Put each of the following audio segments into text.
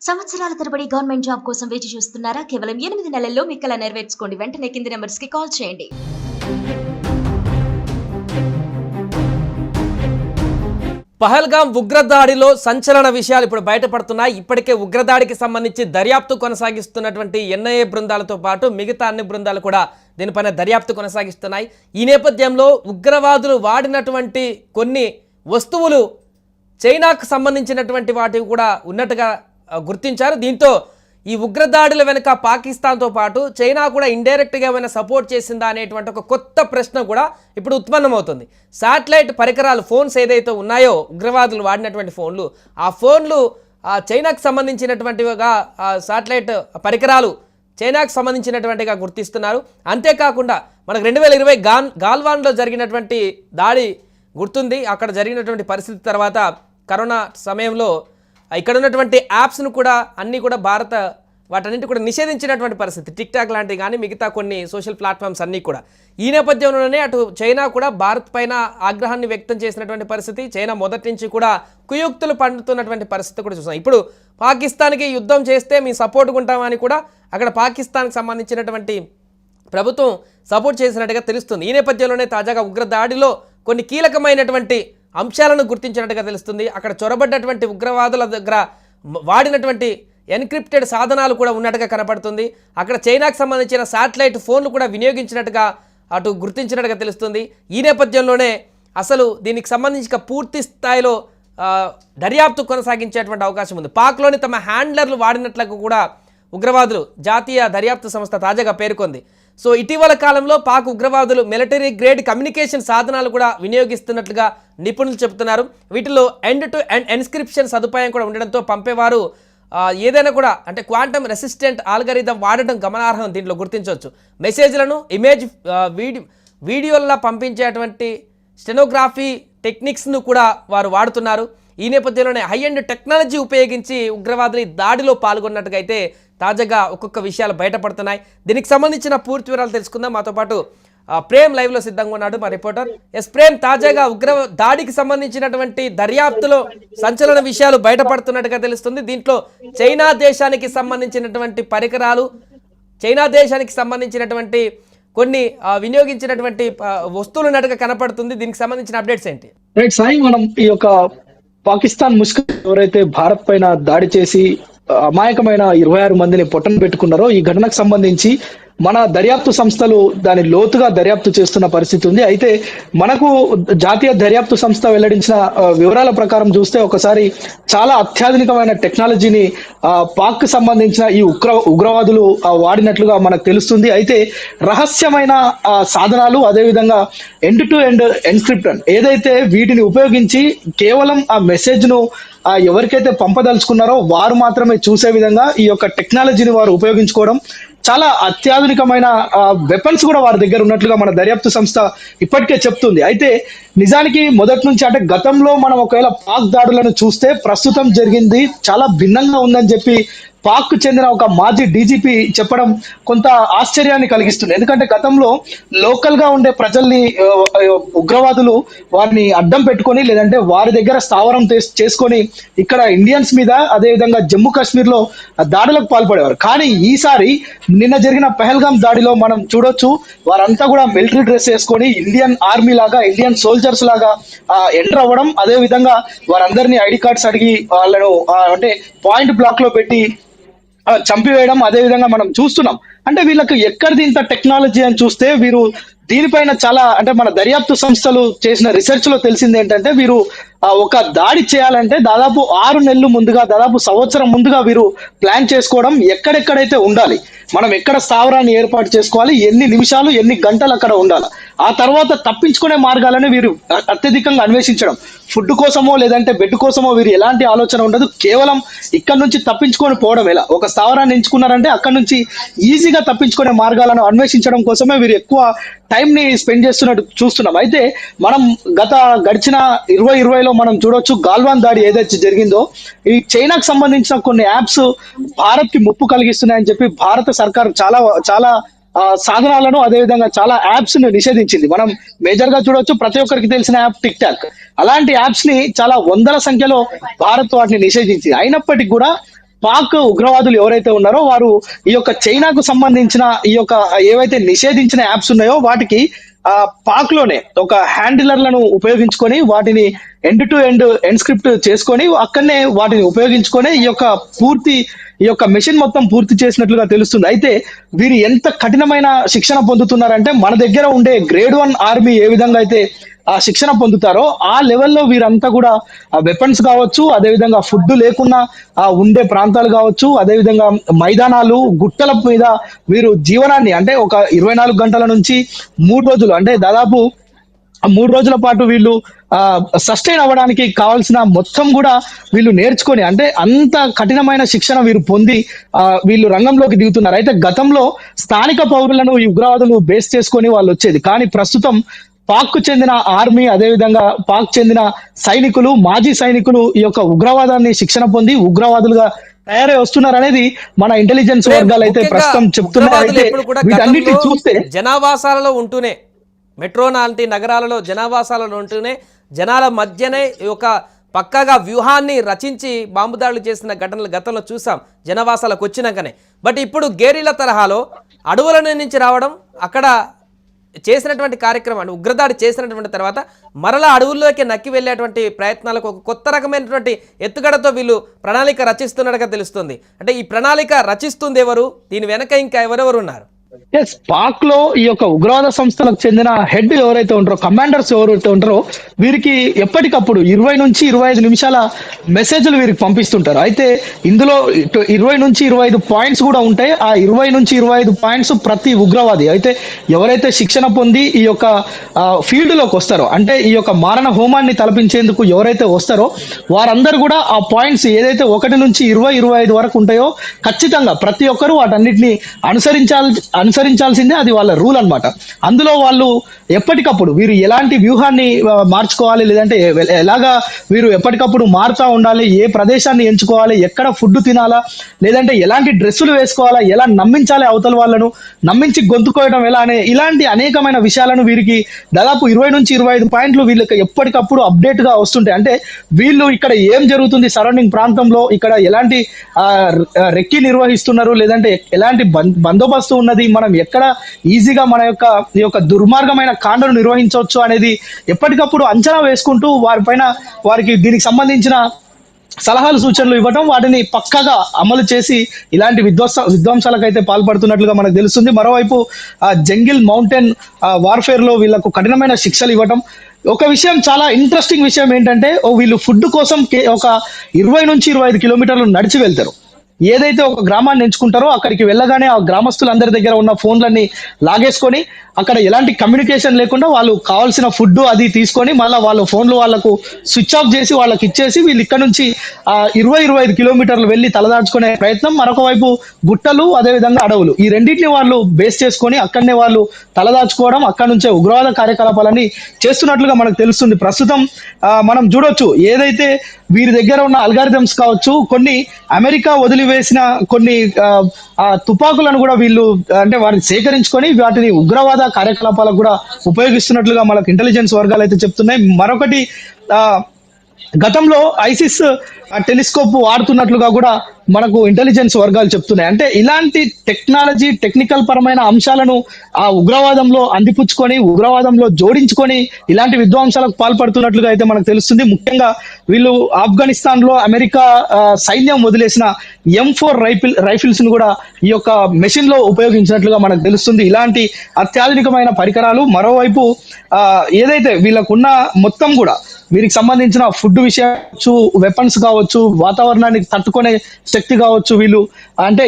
సంవత్సరాల తరబడి government job కోసం వేచి చూస్తున్నారా? కేవలం 8 నెలల్లో మీ కల నెరవేర్చుకోండి. వెంటనే కింది నంబర్స్‌కి కాల్ చేయండి. పహల్గాం ఉగ్రదాడిలో సంచలన విషయాలు ఇప్పుడు బయటపడుతున్నాయి. ఇప్పటికే ఉగ్రదాడికి సంబంధించి దర్యాప్తు కొనసాగిస్తున్నటువంటి ఎన్ఐఏ బృందాలతో పాటు మిగతా అన్ని బృందాలు కూడా దీనిపైన దర్యాప్తు కొనసాగిస్తున్నాయి. ఈ నేపథ్యంలో ఉగ్రవాదులు వాడినటువంటి కొన్ని వస్తువులు చైనాకు సంబంధించినటువంటి వాటివి కూడా ఉన్నట్టుగా గుర్తించారు. దీంతో ఈ ఉగ్రదాడుల వెనుక పాకిస్తాన్తో పాటు చైనా కూడా ఇండైరెక్ట్గా ఏమైనా సపోర్ట్ చేసిందా అనేటువంటి ఒక కొత్త ప్రశ్న కూడా ఇప్పుడు ఉత్పన్నమవుతుంది. శాటిలైట్ పరికరాలు, ఫోన్స్ ఏదైతే ఉన్నాయో ఉగ్రవాదులు వాడినటువంటి ఫోన్లు, ఆ ఫోన్లు చైనాకు సంబంధించినటువంటివిగా, శాటిలైట్ పరికరాలు చైనాకు సంబంధించినటువంటిగా గుర్తిస్తున్నారు. అంతేకాకుండా మనకు 2020 గాల్వాన్లో జరిగినటువంటి దాడి గుర్తుంది. అక్కడ జరిగినటువంటి పరిస్థితి తర్వాత కరోనా సమయంలో ఇక్కడ ఉన్నటువంటి యాప్స్ను కూడా అన్నీ కూడా వాటన్నింటి కూడా నిషేధించినటువంటి పరిస్థితి. టిక్టాక్ లాంటివి కానీ మిగతా కొన్ని సోషల్ ప్లాట్ఫామ్స్ అన్నీ కూడా. ఈ నేపథ్యంలోనే అటు చైనా కూడా భారత్ పైన ఆగ్రహాన్ని వ్యక్తం చేసినటువంటి పరిస్థితి. చైనా మొదటి నుంచి కూడా కుయుక్తులు పండుతున్నటువంటి పరిస్థితి కూడా చూసాం. ఇప్పుడు పాకిస్తాన్కి యుద్ధం చేస్తే మేము సపోర్ట్గా ఉంటామని కూడా అక్కడ పాకిస్తాన్కి సంబంధించినటువంటి ప్రభుత్వం సపోర్ట్ చేసినట్టుగా తెలుస్తుంది. ఈ నేపథ్యంలోనే తాజాగా ఉగ్రదాడిలో కొన్ని కీలకమైనటువంటి అంశాలను గుర్తించినట్టుగా తెలుస్తుంది. అక్కడ చొరబడ్డటువంటి ఉగ్రవాదుల దగ్గర వాడినటువంటి ఎన్క్రిప్టెడ్ సాధనాలు కూడా ఉన్నట్టుగా కనపడుతుంది. అక్కడ చైనాకు సంబంధించిన శాటిలైట్ ఫోన్లు కూడా వినియోగించినట్టుగా అటు గుర్తించినట్టుగా తెలుస్తుంది. ఈ నేపథ్యంలోనే అసలు దీనికి సంబంధించి పూర్తి స్థాయిలో దర్యాప్తు కొనసాగించేటువంటి అవకాశం ఉంది. పాక్లోని తమ హ్యాండ్లర్లు వాడినట్లుగా కూడా ఉగ్రవాదులు జాతీయ దర్యాప్తు సంస్థ తాజాగా పేర్కొంది. సో ఇటీవల కాలంలో పాక్ ఉగ్రవాదులు మిలిటరీ గ్రేడ్ కమ్యూనికేషన్ సాధనాలు కూడా వినియోగిస్తున్నట్లుగా నిపుణులు చెబుతున్నారు. వీటిలో ఎండ్ టు ఎండ్ ఎన్స్క్రిప్షన్ సదుపాయం కూడా ఉండడంతో పంపేవారు ఏదైనా కూడా అంటే క్వాంటమ్ రెసిస్టెంట్ ఆల్గరిథం వాడటం గమనార్హం. దీంట్లో గుర్తించవచ్చు. మెసేజ్లను ఇమేజ్ వీడియోలా పంపించేటువంటి స్టెనోగ్రఫీ టెక్నిక్స్ను కూడా వారు వాడుతున్నారు. ఈ నేపథ్యంలోనే హై ఎండ్ టెక్నాలజీ ఉపయోగించి ఉగ్రవాదులు దాడిలో పాల్గొన్నట్టుగా అయితే తాజాగా ఒక్కొక్క విషయాలు బయటపడుతున్నాయి. దీనికి సంబంధించిన పూర్తి వివరాలు తెలుసుకుందాం. మాతో పాటు ప్రేమ్ లైవ్లో సిద్ధంగా ఉన్నాడు మా రిపోర్టర్. ప్రేమ్, తాజాగా దాడికి సంబంధించినటువంటి దర్యాప్తులో సంచలన విషయాలు బయటపడుతున్నట్టుగా తెలుస్తుంది. దీంట్లో చైనా దేశానికి సంబంధించినటువంటి పరికరాలు, చైనా దేశానికి సంబంధించినటువంటి కొన్ని వినియోగించినటువంటి వస్తువులు ఉన్నట్టుగా కనపడుతుంది. దీనికి సంబంధించిన అప్డేట్స్ ఏంటి? రైట్ సాయి, మనం ఈ యొక్క పాకిస్తాన్ ముష్కర్ ఎవరైతే భారత్ పైన దాడి చేసి అమాయకమైన 26 మందిని పొట్టన పెట్టుకున్నారో ఈ ఘటనకు సంబంధించి మన దర్యాప్తు సంస్థలు దాని లోతుగా దర్యాప్తు చేస్తున్న పరిస్థితి ఉంది. అయితే మనకు జాతీయ దర్యాప్తు సంస్థ వెల్లడించిన వివరాల ప్రకారం చూస్తే ఒకసారి చాలా అత్యాధునికమైన టెక్నాలజీని పాక్ సంబంధించిన ఈ ఉగ్రవాదులు వాడినట్లుగా మనకు తెలుస్తుంది. అయితే రహస్యమైన సాధనాలు, అదేవిధంగా ఎండ్ టు ఎండ్ ఎన్క్రిప్షన్ ఏదైతే వీటిని ఉపయోగించి కేవలం ఆ మెసేజ్ ను ఎవరికైతే పంపదలుచుకున్నారో వారు మాత్రమే చూసే విధంగా ఈ యొక్క టెక్నాలజీని వారు ఉపయోగించుకోవడం, చాలా అత్యాధునికమైన వెపన్స్ కూడా వారి దగ్గర ఉన్నట్లుగా మన దర్యాప్తు సంస్థ ఇప్పటికే చెప్తుంది. అయితే నిజానికి మొదటి నుంచి అంటే గతంలో మనం ఒకవేళ పాక్ దాడులను చూస్తే ప్రస్తుతం జరిగింది చాలా భిన్నంగా ఉందని చెప్పి పాక్ చెందిన ఒక మాజీ డీజీపీ చెప్పడం కొంత ఆశ్చర్యాన్ని కలిగిస్తుంది. ఎందుకంటే గతంలో లోకల్ గా ఉండే ప్రజల్ని ఉగ్రవాదులు వారిని అడ్డం పెట్టుకొని లేదంటే వారి దగ్గర స్థావరం చేసుకొని ఇక్కడ ఇండియన్స్ మీద, అదేవిధంగా జమ్మూ కాశ్మీర్ లో దాడులకు పాల్పడేవారు. కానీ ఈసారి నిన్న జరిగిన పహల్గాం దాడిలో మనం చూడొచ్చు, వారంతా కూడా మిలిటరీ డ్రెస్ వేసుకొని ఇండియన్ ఆర్మీ లాగా, ఇండియన్ సోల్జర్స్ లాగా ఎంటర్ అవ్వడం, అదే విధంగా వారందరినీ ఐడి కార్డ్స్ అడిగి వాళ్ళను అంటే పాయింట్ బ్లాక్ లో పెట్టి చంపివేయడం అదేవిధంగా మనం చూస్తున్నాం. అంటే వీళ్ళకి ఎక్కడిది ఇంత టెక్నాలజీ అని చూస్తే వీరు దీనిపైన చాలా అంటే మన దర్యాప్తు సంస్థలు చేసిన రీసెర్చ్ లో తెలిసింది ఏంటంటే వీరు ఒక దాడి చేయాలంటే దాదాపు 6 నెలలు ముందుగా, దాదాపు సంవత్సరం ముందుగా వీరు ప్లాన్ చేసుకోవడం, ఎక్కడెక్కడైతే ఉండాలి, మనం ఎక్కడ స్థావరాన్ని ఏర్పాటు చేసుకోవాలి, ఎన్ని నిమిషాలు ఎన్ని గంటలు అక్కడ ఉండాలి, ఆ తర్వాత తప్పించుకునే మార్గాలను వీరు అత్యధికంగా అన్వేషించడం. ఫుడ్ కోసమో లేదంటే బెడ్ కోసమో వీరు ఎలాంటి ఆలోచన ఉండదు. కేవలం ఇక్కడ నుంచి తప్పించుకొని పోవడం ఎలా, ఒక స్థావరాన్ని ఎంచుకున్నారంటే అక్కడ నుంచి ఈజీగా తప్పించుకునే మార్గాలను అన్వేషించడం కోసమే వీరు ఎక్కువ టైం ని స్పెండ్ చేస్తున్నట్టు చూస్తున్నాం. అయితే మనం గడిచిన 2020లో మనం చూడొచ్చు, గాల్వాన్ దాడి ఏదైతే జరిగిందో ఈ చైనాకు సంబంధించిన కొన్ని యాప్స్ భారత్ కి ముప్పు కలిగిస్తున్నాయని చెప్పి భారత సర్కార్ చాలా చాలా సాధనాలను అదేవిధంగా చాలా యాప్స్ ను నిషేధించింది. మనం మేజర్ గా చూడొచ్చు, ప్రతి ఒక్కరికి తెలిసిన యాప్ టిక్ టాక్. అలాంటి యాప్స్ ని చాలా వందల సంఖ్యలో భారత్ వాటిని నిషేధించింది. అయినప్పటికీ కూడా పాక్ ఉగ్రవాదులు ఎవరైతే ఉన్నారో వారు ఈ యొక్క చైనాకు సంబంధించిన ఈ యొక్క ఏవైతే నిషేధించిన యాప్స్ ఉన్నాయో వాటికి పాక్ లోనే ఒక హ్యాండిలర్లను ఉపయోగించుకొని వాటిని ఎండ్ టు ఎండ్ ఎన్స్క్రిప్ట్ చేసుకొని అక్కడనే వాటిని ఉపయోగించుకొని ఈ యొక్క మెషిన్ మొత్తం పూర్తి చేసినట్లుగా తెలుస్తుంది. అయితే వీరు ఎంత కఠినమైన శిక్షణ పొందుతున్నారంటే మన దగ్గర ఉండే గ్రేడ్ 1 ఆర్మీ ఏ విధంగా అయితే ఆ శిక్షణ పొందుతారో ఆ లెవెల్లో వీరంతా కూడా వెపన్స్ కావచ్చు, అదేవిధంగా ఫుడ్ లేకుండా ఉండే ప్రాంతాలు కావచ్చు, అదేవిధంగా మైదానాలు గుట్టల మీద వీరు జీవనాన్ని అంటే ఒక 24 గంటల నుంచి 3 రోజులు అంటే దాదాపు 3 రోజుల పాటు వీళ్ళు సస్టైన్ అవ్వడానికి కావాల్సిన మొత్తం కూడా వీళ్ళు నేర్చుకొని అంటే అంత కఠినమైన శిక్షణ వీరు పొంది వీళ్ళు రంగంలోకి దిగుతున్నారు. అయితే గతంలో స్థానిక పౌరులను ఈ ఉగ్రవాదులు బేస్ చేసుకొని వాళ్ళు వచ్చేది, కానీ ప్రస్తుతం పాక్ కు చెందిన ఆర్మీ అదేవిధంగా పాక్ చెందిన సైనికులు మాజీ సైనికులు ఈ యొక్క ఉగ్రవాదాన్ని శిక్షణ పొంది ఉగ్రవాదులుగా తయారై వస్తున్నారు అనేది మన ఇంటెలిజెన్స్ వర్గాలు అయితే ప్రస్తుతం చెప్తున్నారు. అయితే వీటన్నిటిని చూస్తే జనావాసాలలో ఉంటూనే మెట్రో లాంటి నగరాలలో జనావాసాలలో ఉంటూనే జనాల మధ్యనే ఒక పక్కగా వ్యూహాన్ని రచించి బాంబు దాడులు చేసిన ఘటనలు గతంలో చూసాం జనవాసాలకు వచ్చినాకనే. బట్ ఇప్పుడు గేరిల తరహాలో అడవుల నుంచి రావడం, అక్కడ చేసినటువంటి కార్యక్రమాన్ని ఉగ్రదాడి చేసినటువంటి తర్వాత మరలా అడవుల్లోకి నక్కి వెళ్ళేటువంటి ప్రయత్నాలకు ఒక కొత్త రకమైనటువంటి ఎత్తుగడతో వీళ్ళు ప్రణాళిక రచిస్తున్నట్టుగా తెలుస్తుంది. అంటే ఈ ప్రణాళిక రచిస్తుంది ఎవరు, దీని వెనక ఇంకా ఎవరెవరు ఉన్నారు? పాక్ లో ఈ యొక్క ఉగ్రవాద సంస్థలకు చెందిన హెడ్ ఎవరైతే ఉంటారో, కమాండర్స్ ఎవరైతే ఉంటారో వీరికి ఎప్పటికప్పుడు 20 నుంచి 25 నిమిషాల మెసేజ్లు వీరికి పంపిస్తుంటారు. అయితే ఇందులో 20 నుంచి 25 పాయింట్స్ కూడా ఉంటాయి. ఆ 20 నుంచి 25 పాయింట్స్ ప్రతి ఉగ్రవాది అయితే ఎవరైతే శిక్షణ పొంది ఈ యొక్క ఫీల్డ్ లోకి వస్తారో అంటే ఈ యొక్క మారణ హోమాన్ని తలపించేందుకు ఎవరైతే వస్తారో వారందరూ కూడా ఆ పాయింట్స్ ఏదైతే 1 నుంచి 20-25 వరకు ఉంటాయో ఖచ్చితంగా ప్రతి ఒక్కరు వాటన్నిటిని అనుసరించాల్సిందే, అది వాళ్ళ రూల్ అన్నమాట. అందులో వాళ్ళు ఎప్పటికప్పుడు వీరు ఎలాంటి వ్యూహాన్ని మార్చుకోవాలి, లేదంటే ఎలాగా వీరు ఎప్పటికప్పుడు మారుతూ ఉండాలి, ఏ ప్రదేశాన్ని ఎంచుకోవాలి, ఎక్కడ ఫుడ్ తినాలా, లేదంటే ఎలాంటి డ్రెస్సులు వేసుకోవాలా, ఎలా నమ్మించాలి అవతల వాళ్ళను, నమ్మించి గొంతుకోవడం ఎలా అనే ఇలాంటి అనేకమైన విషయాలను వీరికి దాదాపు 20 నుంచి 25 పాయింట్లు వీళ్ళకి ఎప్పటికప్పుడు అప్డేట్ గా వస్తుంటాయి. అంటే వీళ్ళు ఇక్కడ ఏం జరుగుతుంది సరౌండింగ్ ప్రాంతంలో, ఇక్కడ ఎలాంటి రెక్కి నిర్వహిస్తున్నారు, లేదంటే ఎలాంటి బందోబస్తు ఉన్నది, మనం ఎక్కడ ఈజీగా మన ఈ యొక్క దుర్మార్గమైన కాండను నిర్వహించవచ్చు అనేది ఎప్పటికప్పుడు అంచనా వేసుకుంటూ వారికి దీనికి సంబంధించిన సలహాలు సూచనలు ఇవ్వడం, వాటిని పక్కగా అమలు చేసి ఇలాంటి విధ్వంసాలకైతే పాల్పడుతున్నట్లుగా మనకు తెలుస్తుంది. మరోవైపు జంగిల్ మౌంటైన్ వార్ఫేర్ లో వీళ్ళకు కఠినమైన శిక్షలు ఇవ్వడం. ఒక విషయం, చాలా ఇంట్రెస్టింగ్ విషయం ఏంటంటే వీళ్ళు ఫుడ్ కోసం ఒక 20 నుంచి 25 కిలోమీటర్లు నడిచి వెళ్తారు. ఏదైతే ఒక గ్రామాన్ని ఎంచుకుంటారో అక్కడికి వెళ్ళగానే ఆ గ్రామస్తులందరి దగ్గర ఉన్న ఫోన్లన్నీ లాగేసుకొని అక్కడ ఎలాంటి కమ్యూనికేషన్ లేకుండా వాళ్ళు కావాల్సిన ఫుడ్ అది తీసుకొని మళ్ళీ వాళ్ళ ఫోన్లు వాళ్ళకు స్విచ్ ఆఫ్ చేసి వాళ్ళకి ఇచ్చేసి వీళ్ళు ఇక్కడ నుంచి 20-25 కిలోమీటర్లు వెళ్ళి తలదాచుకునే ప్రయత్నం. మరొక వైపు గుట్టలు, అదేవిధంగా అడవులు, ఈ రెండింటిని వాళ్ళు బేస్ చేసుకొని అక్కడనే వాళ్ళు తలదాచుకోవడం, అక్కడ నుంచే ఉగ్రవాద కార్యకలాపాలని చేస్తున్నట్లుగా మనకు తెలుస్తుంది. ప్రస్తుతం మనం చూడొచ్చు ఏదైతే వీరి దగ్గర ఉన్న అల్గారిథమ్స్ కావచ్చు, కొన్ని అమెరికా వదిలివేసిన కొన్ని తుపాకులను కూడా వీళ్ళు అంటే వారిని సేకరించుకొని వాటిని ఉగ్రవాద కార్యకలాపాలకు కూడా ఉపయోగిస్తున్నట్లుగా మనకు ఇంటెలిజెన్స్ వర్గాలు అయితే చెప్తున్నాయి. మరొకటి, గతంలో ఐసిస్ టెలిస్కోప్ వాడుతున్నట్లుగా కూడా మనకు ఇంటెలిజెన్స్ వర్గాలు చెప్తున్నాయి. అంటే ఇలాంటి టెక్నికల్ పరమైన అంశాలను ఆ ఉగ్రవాదంలో అందిపుచ్చుకొని ఉగ్రవాదంలో జోడించుకొని ఇలాంటి విధ్వంసాలకు పాల్పడుతున్నట్లుగా అయితే మనకు తెలుస్తుంది. ముఖ్యంగా వీళ్ళు ఆఫ్ఘనిస్తాన్ లో అమెరికా సైన్యం వదిలేసిన M4 రైఫిల్స్ ను కూడా ఈ యొక్క మెషిన్ లో ఉపయోగించినట్లుగా మనకు తెలుస్తుంది. ఇలాంటి అత్యాధునికమైన పరికరాలు. మరోవైపు ఏదైతే వీళ్ళకున్న మొత్తం కూడా వీరికి సంబంధించిన ఫుడ్ విషయం కావచ్చు, వెపన్స్ కావచ్చు, వాతావరణాన్ని తట్టుకునే శక్తి కావచ్చు, వీళ్ళు అంటే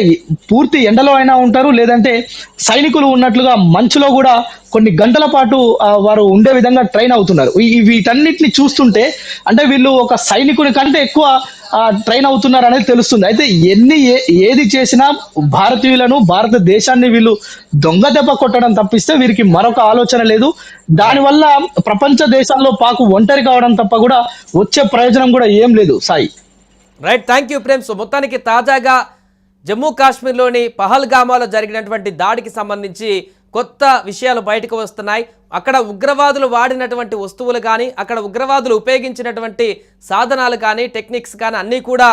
పూర్తి ఎండలో అయినా ఉంటారు, లేదంటే సైనికులు ఉన్నట్లుగా మంచులో కూడా కొన్ని గంటల పాటు వారు ఉండే విధంగా ట్రైన్ అవుతున్నారు. వీటన్నిటిని చూస్తుంటే అంటే వీళ్ళు ఒక సైనికుని కంటే ఎక్కువ ట్రైన్ అవుతున్నారు అనేది తెలుస్తుంది. అయితే ఏది చేసినా భారతీయులను, భారతదేశాన్ని వీళ్ళు దొంగ దెబ్బ కొట్టడం తప్పిస్తే వీరికి మరొక ఆలోచన లేదు. దానివల్ల ప్రపంచ దేశాల్లో పాకు ఒంటరి కావడం తప్ప కూడా వచ్చే ప్రయోజనం కూడా ఏం లేదు. Sai right, thank you Prem. So మొత్తానికి తాజాగా జమ్మూ కాశ్మీర్లోని పహల్గామాలో జరిగినటువంటి దాడికి సంబంధించి కొత్త విషయాలు బయటకు వస్తున్నాయి. అక్కడ ఉగ్రవాదులు వాడినటువంటి వస్తువులు కానీ, అక్కడ ఉగ్రవాదులు ఉపయోగించినటువంటి సాధనాలు కానీ, టెక్నిక్స్ కానీ అన్నీ కూడా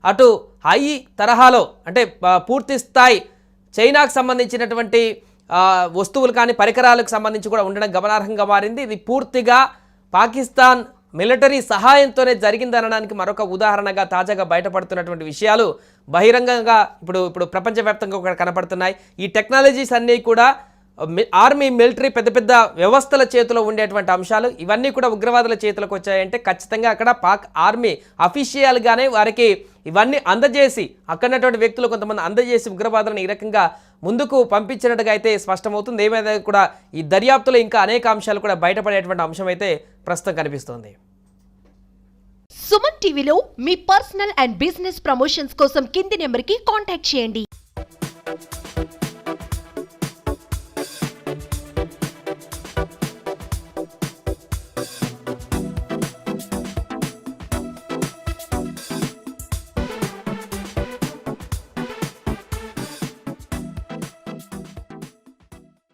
అటు హై తరహాలో అంటే పూర్తి స్థాయి చైనాకు సంబంధించినటువంటి వస్తువులు కానీ పరికరాలకు సంబంధించి కూడా ఉండడం గమనార్హంగా మారింది. ఇది పూర్తిగా పాకిస్తాన్ మిలిటరీ సహాయంతోనే జరిగిందనడానికి మరొక ఉదాహరణగా తాజాగా బయటపడుతున్నటువంటి విషయాలు బహిరంగంగా ఇప్పుడు ప్రపంచవ్యాప్తంగా కూడా కనపడుతున్నాయి. ఈ టెక్నాలజీస్ అన్నీ కూడా ఆర్మీ మిలిటరీ పెద్ద పెద్ద వ్యవస్థల చేతిలో ఉండేటువంటి అంశాలు ఇవన్నీ కూడా ఉగ్రవాదుల చేతిలోకి వచ్చాయంటే ఖచ్చితంగా అక్కడ పాక్ ఆర్మీ అఫీషియల్గానే వారికి ఇవన్నీ అందజేసి అక్కడటువంటి వ్యక్తులు కొంతమంది అందజేసి ఉగ్రవాదులను ఈ రకంగా ముందుకు పంపించినట్టుగా అయితే స్పష్టమవుతుంది. ఏమైనా కూడా ఈ దర్యాప్తులో ఇంకా అనేక అంశాలు కూడా బయటపడేటువంటి అంశం అయితే ప్రస్తుతం కనిపిస్తోంది. సుమన్ టీవీలో మీ పర్సనల్ అండ్ బిజినెస్ ప్రమోషన్స్ కోసం కింది నెంబర్కి కాంటాక్ట్ చేయండి.